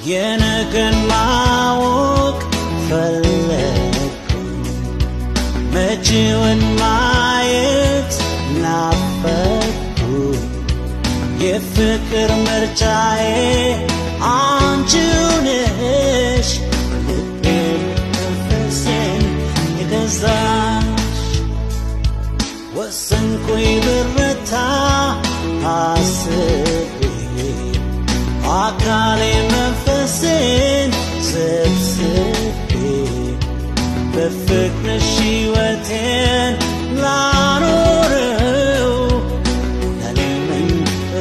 የነገን ማወቅ ፈለግኩ መጪውን ማየት ናፈቅኩ የፍቅር ምርጫዬ አንቺው ነሽ ልቤን መንፈሴን የገዛሽ ወሰንኩኝ ብረታ አስቤ አካሌ መንፈሴን ሰብስቤ በፍቅርሽ ሕይወቴን ላኖረው ለለምን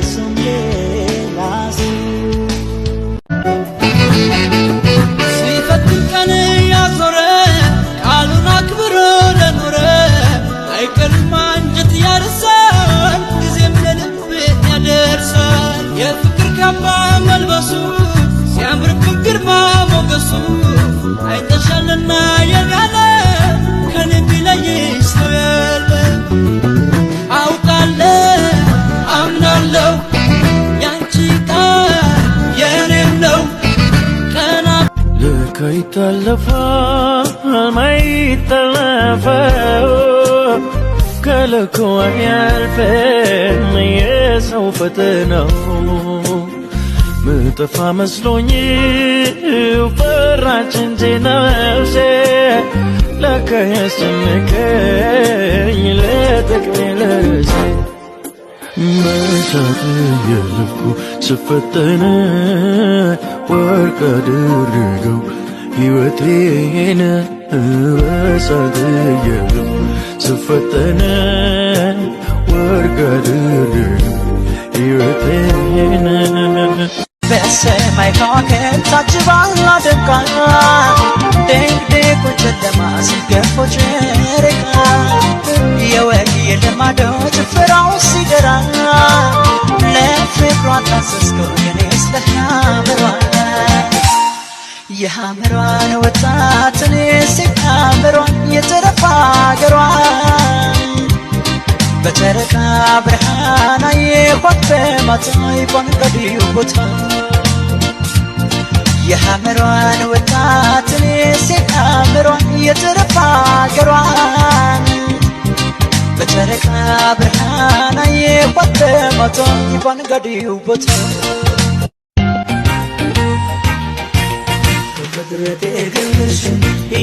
እሱም ሌላ ሲፈትን ቀን ያዞረ ቃሉን አክብሮ ለኖረ አይቀርም አንጀት ያርሳል ጊዜም ለልብ ያደርሳል የፍቅር ካባ መልበሱ ሲያምርብን ግርማ ሞገሱ አይተሻልና የጋለ ከልብ ይለይሽ ሰው ያለ አውቃለሁ አምናለሁ ያንቺ ቃል የኔም ነው ቀና ልክ ይታለፋል ማይታለፈው ከልኩ አያልፍም የሰው ፈተናው ምጠፋ መስሎኝ ፈራች እንጂ ነፍሴ ለካ ያስጨነቀኝ ለጥቅሜ ለሴ መሳት የልብኩ ስፈተነ ወርቅ አድርገው ሕይወቴን መሳት የልብኩ ስፈተነ ወርቅ አድርገው ሕይወቴን በሰማይ ከዋክብት ታጅባ ደምቃ ድቅድቁ ጨለማ ሲገፎ ጨረቃ የወግ የልማደው ጭፈራው ሲደራ ለፍቅሯ ታዘዝከው የኔስ የሐመሯን ወጣት እኔስ የሐመሯን የተረፋ አገሯን በጨረቃ ብርሃን አየኋት በማታ ይባንቀዲው ቦታ የሐመሯን ወጣት እኔስ የሐመሯን የተረፋ አገሯን በጨረቃ ብርሃን አየኋት በማታ ይባንቀዲው ቦታ በድረቴ ግልሽ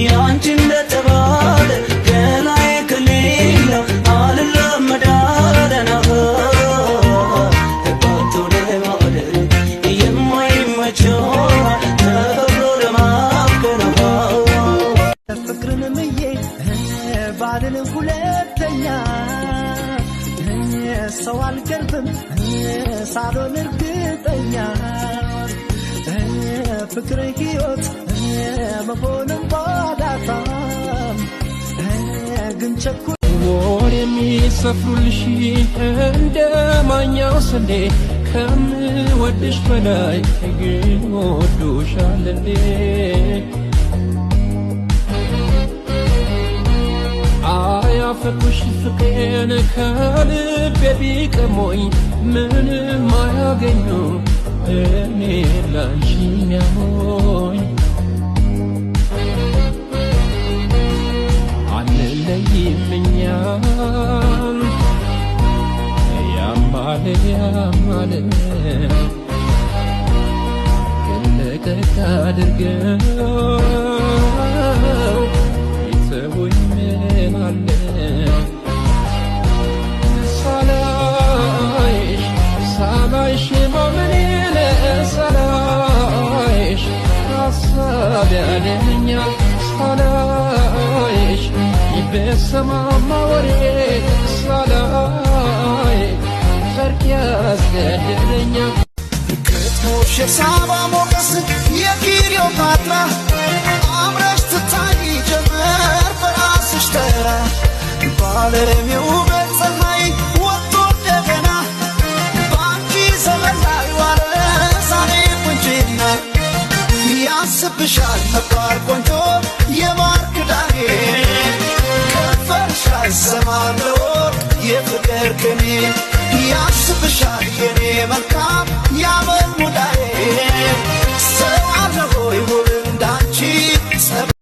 ያንቺ እንደተባለ ገላዬ ከሌለው አልለመዳለና ባቶ ለማለ የማይመቸው ተብሎ ለማፍቀር ፍቅርን ምዬ ባልን ሁለተኛ ሰው አልቀርብም ሳሎን እርግጠኛ ፍቅር ሕይወት መሆንም ባዳታም ግን ቸኩል ወር የሚሰፍሩልሽ እንደ ማኛው ስንዴ ከምወድሽ በላይ ግን ወዶሻል እንዴ አያፈኩሽ ፍቅሬን ከልቤ ቢቀሞኝ ምንም አያገኙ እኔ ላንቺ ሚያሞኝ አንለይም እኛም ያማለ ግን ለቀቅ አድርገው ይተውኝ ምን አለ ሳላይሽ ማመኔን ሳላይሽ ሀሳብ ያለኛል ሳላይሽ ይበሰማማ ወሬ ሳላይ ፈርቅ ያስገድለኛል ክትሞሽ የሳባ ሞገስ የክሊዮፓትራ አምረሽ ትታይ ጀመር በራስሽ ተራ ባለም የውበት ፀሐይ ወጥቶ እንደገና ባንቺ ዘመን ላይ ዋለ ዛሬ ቁንጅና ያስብሻል መባር